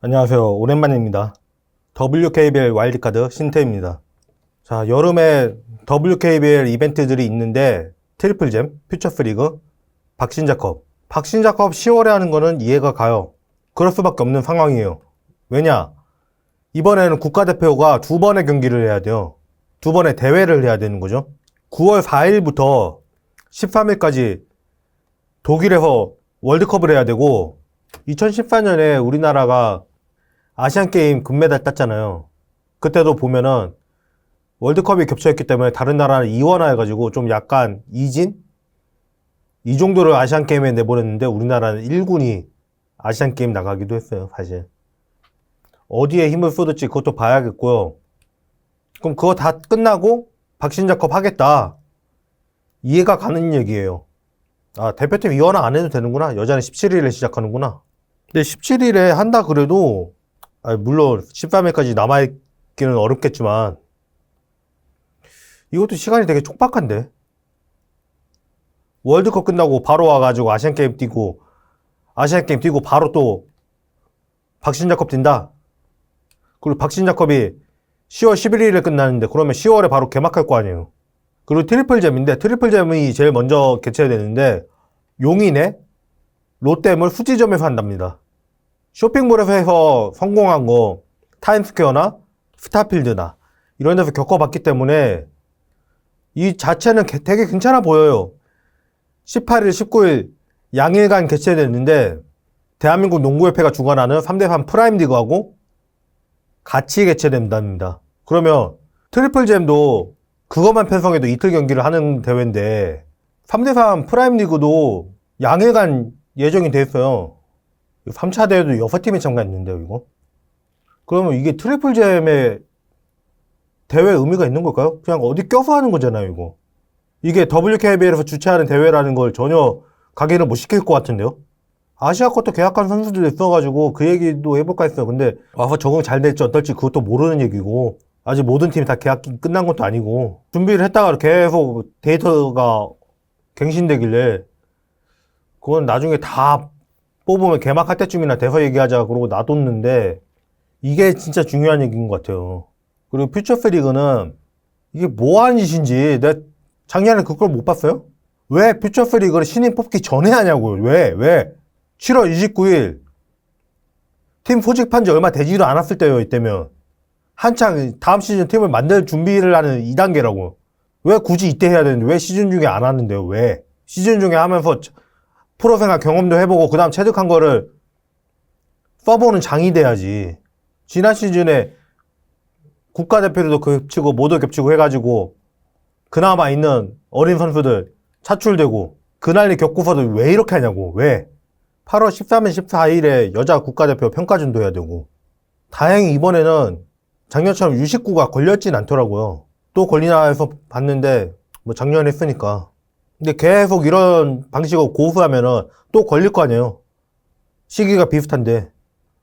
안녕하세요. 오랜만입니다. WKBL 와일드카드 신태입니다. 자, 여름에 WKBL 이벤트들이 있는데 트리플잼, 퓨처스리그, 박신자컵. 박신자컵 10월에 하는 거는 이해가 가요. 그럴 수밖에 없는 상황이에요. 왜냐? 이번에는 국가대표가 두 번의 경기를 해야 돼요. 두 번의 대회를 해야 되는 거죠. 9월 4일부터 13일까지 독일에서 월드컵을 해야 되고 2014년에 우리나라가 아시안게임 금메달 땄잖아요. 그때도 보면은 월드컵이 겹쳐있기 때문에 다른 나라를 이원화해가지고 좀 약간 이진? 이 정도를 아시안게임에 내보냈는데 우리나라는 1군이 아시안게임 나가기도 했어요, 사실. 어디에 힘을 쏟을지 그것도 봐야겠고요. 그럼 그거 다 끝나고 박신자컵 하겠다. 이해가 가는 얘기예요. 아, 대표팀 이원화 안 해도 되는구나. 여자는 17일에 시작하는구나. 근데 17일에 한다 그래도 물론 13일까지 남아있기는 어렵겠지만 이것도 시간이 되게 촉박한데. 월드컵 끝나고 바로 와가지고 아시안게임 뛰고 아시안게임 뛰고 바로 또 박신자컵 뛴다. 그리고 박신자컵이 10월 11일에 끝나는데 그러면 10월에 바로 개막할 거 아니에요. 그리고 트리플잼인데 트리플잼이 제일 먼저 개최되는데 용인에 롯데몰 수지점에서 한답니다. 쇼핑몰에서 해서 성공한 거 타임스퀘어나 스타필드나 이런 데서 겪어봤기 때문에 이 자체는 되게 괜찮아 보여요. 18일, 19일 양일간 개최됐는데 대한민국 농구협회가 주관하는 3대3 프라임리그하고 같이 개최된답니다. 그러면 트리플잼도 그것만 편성해도 이틀 경기를 하는 대회인데 3대3 프라임리그도 양일간 예정이 돼 있어요. 3차 대회도 6팀이 참가했는데요, 이거. 그러면 이게 트리플잼의 대회 의미가 있는 걸까요? 그냥 어디 껴서 하는 거잖아요, 이거. 이게 WKBL에서 주최하는 대회라는 걸 전혀 각인을 못 시킬 것 같은데요? 아시아 것도 계약한 선수들 있어가지고 그 얘기도 해볼까 했어요. 근데 와서 적응 잘 될지 어떨지 그것도 모르는 얘기고 아직 모든 팀이 다 계약이 끝난 것도 아니고 준비를 했다가 계속 데이터가 갱신되길래 그건 나중에 다 뽑으면 개막할 때쯤이나 돼서 얘기하자 그러고 놔뒀는데 이게 진짜 중요한 얘기인 것 같아요. 그리고 퓨처스리그는 이게 뭐하는 짓인지 내가 작년에 그걸 못 봤어요? 왜 퓨처스리그를 신인 뽑기 전에 하냐고요. 왜? 7월 29일 팀 소집한 지 얼마 되지도 않았을 때요. 이때면 한창 다음 시즌 팀을 만들 준비를 하는 2단계라고. 왜 굳이 이때 해야 되는데 왜 시즌 중에 안 하는데요? 왜? 시즌 중에 하면서 프로생활 경험도 해보고 그 다음 체득한 거를 써보는 장이 돼야지. 지난 시즌에 국가대표들도 겹치고 모두 겹치고 해가지고 그나마 있는 어린 선수들 차출되고 그 난리 겪고서도 왜 이렇게 하냐고. 왜? 8월 13일 14일에 여자 국가대표 평가전도 해야 되고 다행히 이번에는 작년처럼 U19가 걸렸진 않더라고요. 또 걸리나 해서 봤는데 뭐 작년에 했으니까. 근데 계속 이런 방식으로 고수하면은 또 걸릴 거 아니에요. 시기가 비슷한데.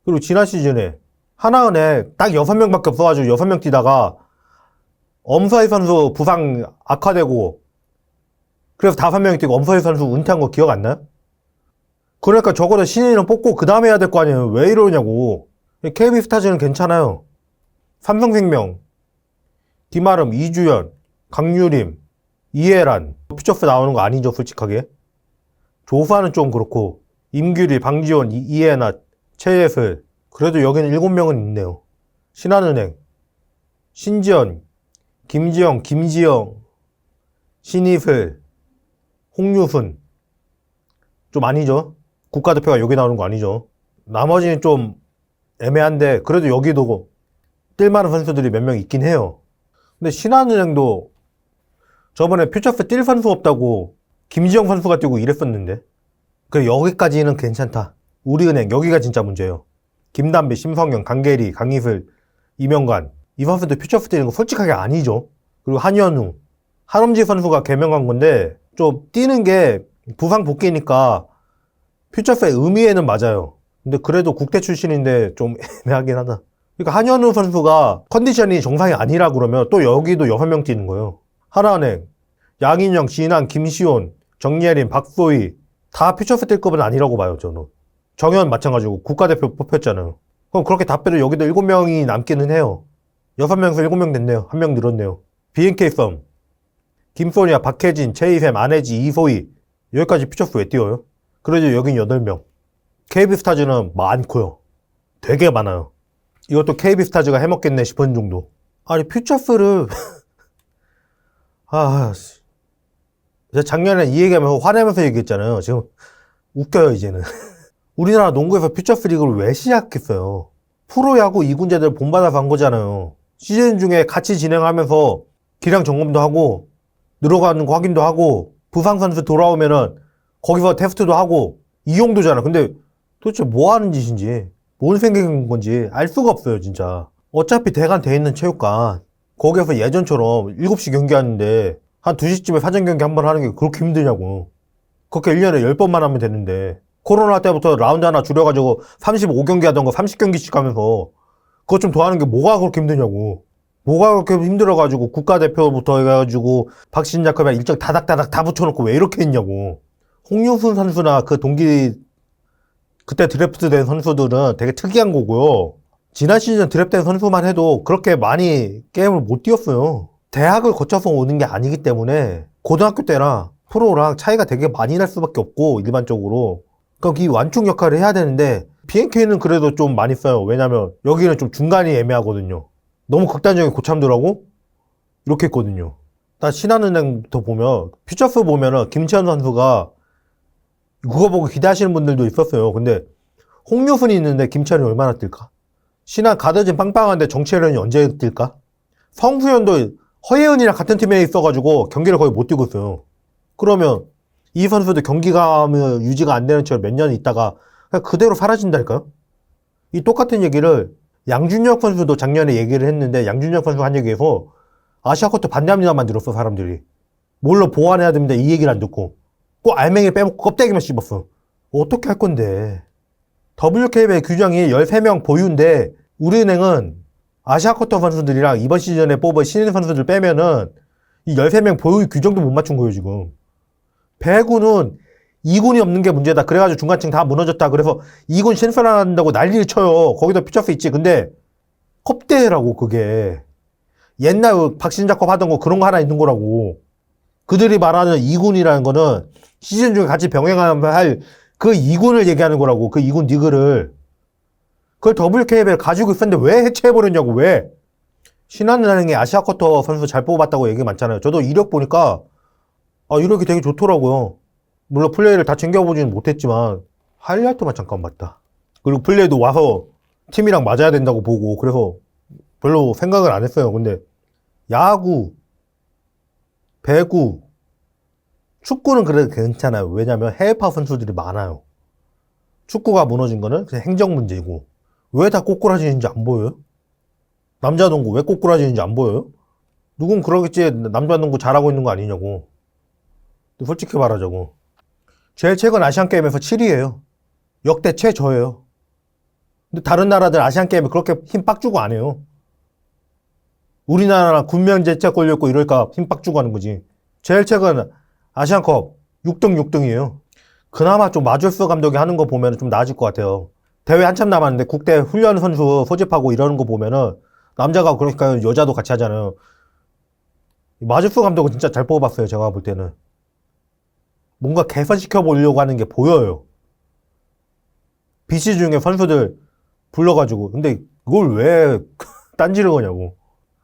그리고 지난 시즌에 하나은행 딱 6명밖에 없어가지고 6명 뛰다가 엄서희 선수 부상 악화되고 그래서 5명이 뛰고 엄서희 선수 은퇴한 거 기억 안 나요? 그러니까 적어도 신인은 뽑고 그 다음에 해야 될 거 아니에요. 왜 이러냐고. KB스타즈는 괜찮아요. 삼성생명, 김아름, 이주연, 강유림, 이해란 퓨처스 나오는 거 아니죠, 솔직하게. 조사는 좀 그렇고 임규리, 방지원, 이해나, 최예슬 그래도 여기는 7명은 있네요. 신한은행, 신지연, 김지영, 김지영, 신이슬, 홍유순 좀 아니죠. 국가대표가 여기 나오는 거 아니죠. 나머지는 좀 애매한데 그래도 여기도 뛸만한 선수들이 몇 명 있긴 해요. 근데 신한은행도 저번에 퓨처스 뛸 선수 없다고 김지영 선수가 뛰고 이랬었는데 그래 여기까지는 괜찮다. 우리은행 여기가 진짜 문제예요. 김담비, 심성영, 강계리, 강희슬, 이명관 이 선수들 퓨처스 뛰는 거 솔직하게 아니죠. 그리고 한현우, 한엄지 선수가 개명한 건데 좀 뛰는 게 부상 복귀니까 퓨처스의 의미에는 맞아요. 근데 그래도 국대 출신인데 좀 애매하긴 하다. 그러니까 한현우 선수가 컨디션이 정상이 아니라 그러면 또 여기도 6명 뛰는 거예요. 하나은행, 양인영, 진한, 김시온, 정예린, 박소희 다 퓨처스 뛸 급은 아니라고 봐요, 저는. 정현 마찬가지고 국가대표 뽑혔잖아요. 그럼 그렇게 다 빼도 여기도 7명이 남기는 해요. 6명에서 7명 됐네요. 1명 늘었네요. BNK 썸, 김소니아, 박혜진, 최희샘, 안혜지, 이소희. 여기까지 퓨처스 왜 띄워요? 그래도 여긴 8명. KB스타즈는 많고요. 되게 많아요. 이것도 KB스타즈가 해먹겠네 싶은 정도. 아니 퓨처스를 제가 작년에 이 얘기하면서 화내면서 얘기했잖아요. 지금 웃겨요 이제는. 우리나라 농구에서 퓨처스 리그를 왜 시작했어요? 프로야구 2군제들 본받아서 한 거잖아요. 시즌 중에 같이 진행하면서 기량 점검도 하고 늘어가는 거 확인도 하고 부상 선수 돌아오면은 거기서 테스트도 하고 이 용도잖아. 근데 도대체 뭐 하는 짓인지 뭔 생각인 건지 알 수가 없어요 진짜. 어차피 대관 돼 있는 체육관 거기에서 예전처럼 7시 경기하는데 한 2시쯤에 사전 경기 한 번 하는 게 그렇게 힘드냐고. 그렇게 1년에 10번만 하면 되는데 코로나 때부터 라운드 하나 줄여가지고 35경기 하던 거 30경기씩 하면서 그것 좀 더 하는 게 뭐가 그렇게 힘드냐고. 뭐가 그렇게 힘들어가지고 국가대표부터 해가지고 박신자컵이랑 일정 다닥다닥 다 붙여놓고 왜 이렇게 했냐고. 홍유순 선수나 그 동기 그때 드래프트 된 선수들은 되게 특이한 거고요. 지난 시즌 드래프트 된 선수만 해도 그렇게 많이 게임을 못 뛰었어요. 대학을 거쳐서 오는 게 아니기 때문에 고등학교 때랑 프로랑 차이가 되게 많이 날 수밖에 없고 일반적으로. 그러니까 이 완충 역할을 해야 되는데 BNK는 그래도 좀 많이 써요. 왜냐면 여기는 좀 중간이 애매하거든요. 너무 극단적인 고참들하고 이렇게 했거든요. 나 신한은행부터 보면 퓨처스 보면은 김치현 선수가 그거 보고 기대하시는 분들도 있었어요. 근데 홍유순이 있는데 김치현이 얼마나 뛸까? 신한 가드진 빵빵한데 정치현이 언제 뛸까? 성수현도 허예은이랑 같은 팀에 있어가지고 경기를 거의 못 뛰고 있어요. 그러면 이 선수도 경기감을 유지가 안 되는 채로 몇 년 있다가 그냥 그대로 사라진다니까요? 이 똑같은 얘기를 양준혁 선수도 작년에 얘기를 했는데 양준혁 선수가 한 얘기에서 아시아컵도 반납니다만 들었어 사람들이. 뭘로 보완해야 됩니다 이 얘기를 안 듣고 꼭 알맹이 빼먹고 껍데기만 씹었어. 어떻게 할 건데. WKB의 규정이 13명 보유인데 우리은행은 아시아쿼터 선수들이랑 이번 시즌에 뽑은 신인 선수들 빼면은 이 13명 보유 규정도 못 맞춘 거예요 지금. 배구는 2군이 없는 게 문제다. 그래가지고 중간층 다 무너졌다. 그래서 2군 신설한다고 난리를 쳐요. 거기도 퓨처스 있지. 근데 컵대회라고 그게. 옛날 박신자컵 하던 거 그런 거 하나 있는 거라고. 그들이 말하는 2군이라는 거는 시즌 중에 같이 병행하면 할 그 2군을 얘기하는 거라고. 그 2군 리그를. 그걸 WKB를 가지고 있었는데 왜 해체해버렸냐고. 왜? 신한은행에 아시아쿼터 선수 잘 뽑았다고 얘기 많잖아요. 저도 이력 보니까 이력이 되게 좋더라고요. 물론 플레이를 다 챙겨보지는 못했지만 하이라이트만 잠깐 봤다. 그리고 플레이도 와서 팀이랑 맞아야 된다고 보고 그래서 별로 생각을 안 했어요. 근데 야구, 배구, 축구는 그래도 괜찮아요. 왜냐면 해외파 선수들이 많아요. 축구가 무너진 거는 그냥 행정 문제고 왜 다 꼬꾸라지는지 안 보여요? 남자 농구 왜 꼬꾸라지는지 안 보여요? 누군 그러겠지. 남자 농구 잘하고 있는 거 아니냐고. 솔직히 말하자고. 제일 최근 아시안게임에서 7위예요. 역대 최저예요. 근데 다른 나라들 아시안게임에 그렇게 힘 빡 주고 안 해요. 우리나라랑 군면제차 걸렸고 이럴까 힘 빡 주고 하는 거지. 제일 최근 아시안컵 6등 6등이에요. 그나마 좀 마주스 감독이 하는 거 보면 좀 나아질 것 같아요. 대회 한참 남았는데 국대 훈련 선수 소집하고 이러는 거 보면은 남자가 그러니까 여자도 같이 하잖아요. 마주스 감독은 진짜 잘 뽑아봤어요. 제가 볼 때는. 뭔가 개선시켜 보려고 하는 게 보여요. BC 중에 선수들 불러가지고. 근데 그걸 왜 딴지를 거냐고.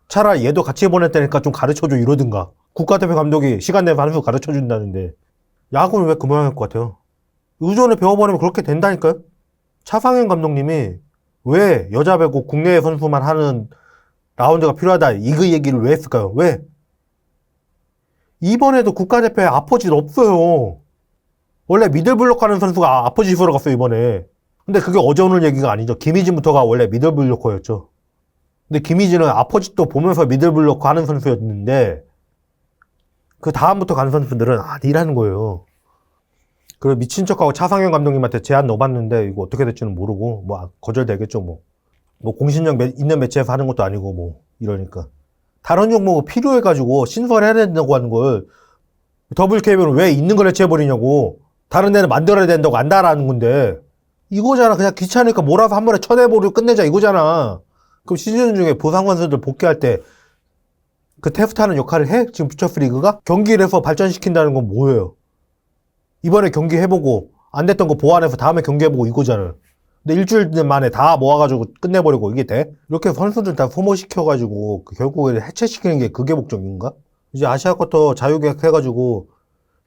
차라리 얘도 같이 보냈다니까 좀 가르쳐줘 이러든가. 국가대표 감독이 시간 내서 한 수 가르쳐준다는데 야구는 왜 그 모양일 것 같아요? 의존을 배워버리면 그렇게 된다니까요? 차상현 감독님이 왜 여자 배구 국내 선수만 하는 라운드가 필요하다 이 그 얘기를 왜 했을까요? 왜? 이번에도 국가대표에 아포짓 없어요. 원래 미들블록 하는 선수가 아포짓으로 갔어요 이번에. 근데 그게 어제 오늘 얘기가 아니죠. 김희진부터가 원래 미들블로커였죠. 근데 김희진은 아포짓도 보면서 미들블로커 하는 선수였는데 그 다음부터 가는 선수들은 아니라는 거예요. 그리고 미친 척하고 차상현 감독님한테 제안 넣어봤는데 이거 어떻게 될지는 모르고 뭐 거절되겠죠 뭐. 뭐 공신력 있는 매체에서 하는 것도 아니고 뭐 이러니까. 다른 종목을 필요해가지고 신설해야 된다고 하는 걸 WKB는 왜 있는 걸 해체해버리냐고. 다른 데는 만들어야 된다고 안다라는 건데 이거잖아. 그냥 귀찮으니까 몰아서 한 번에 쳐내버리고 끝내자 이거잖아. 그럼 시즌 중에 부상 선수들 복귀할 때 그 테스트하는 역할을 해? 지금 퓨처스 리그가? 경기를 해서 발전시킨다는 건 뭐예요? 이번에 경기 해보고 안 됐던 거 보완해서 다음에 경기 해보고 이거잖아. 근데 일주일 만에 다 모아가지고 끝내버리고 이게 돼? 이렇게 선수들 다 소모시켜가지고 결국에 해체시키는 게 그게 목적인가? 이제 아시아쿼터 자유계약 해가지고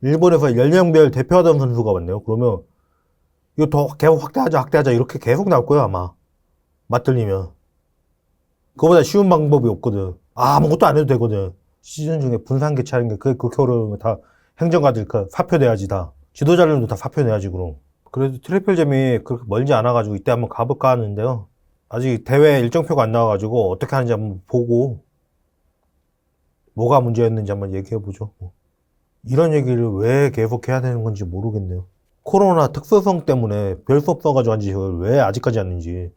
일본에서 연령별 대표하던 선수가 왔네요. 그러면 이거 더 계속 확대하자 이렇게 계속 나올 거야 아마. 맞들리면. 그거보다 쉬운 방법이 없거든. 아무것도 안 해도 되거든. 시즌 중에 분산 개최하는 게 그렇게 어려우면 다 행정가들 사표 내야지 다. 지도자들도 다 사표 내야지 그럼. 그래도 트리플잼이 그렇게 멀지 않아가지고 이때 한번 가볼까 하는데요. 아직 대회 일정표가 안 나와가지고 어떻게 하는지 한번 보고 뭐가 문제였는지 한번 얘기해보죠. 이런 얘기를 왜 계속 해야 되는 건지 모르겠네요. 코로나 특수성 때문에 별 수 없어가지고 한지 왜 아직까지 하는지.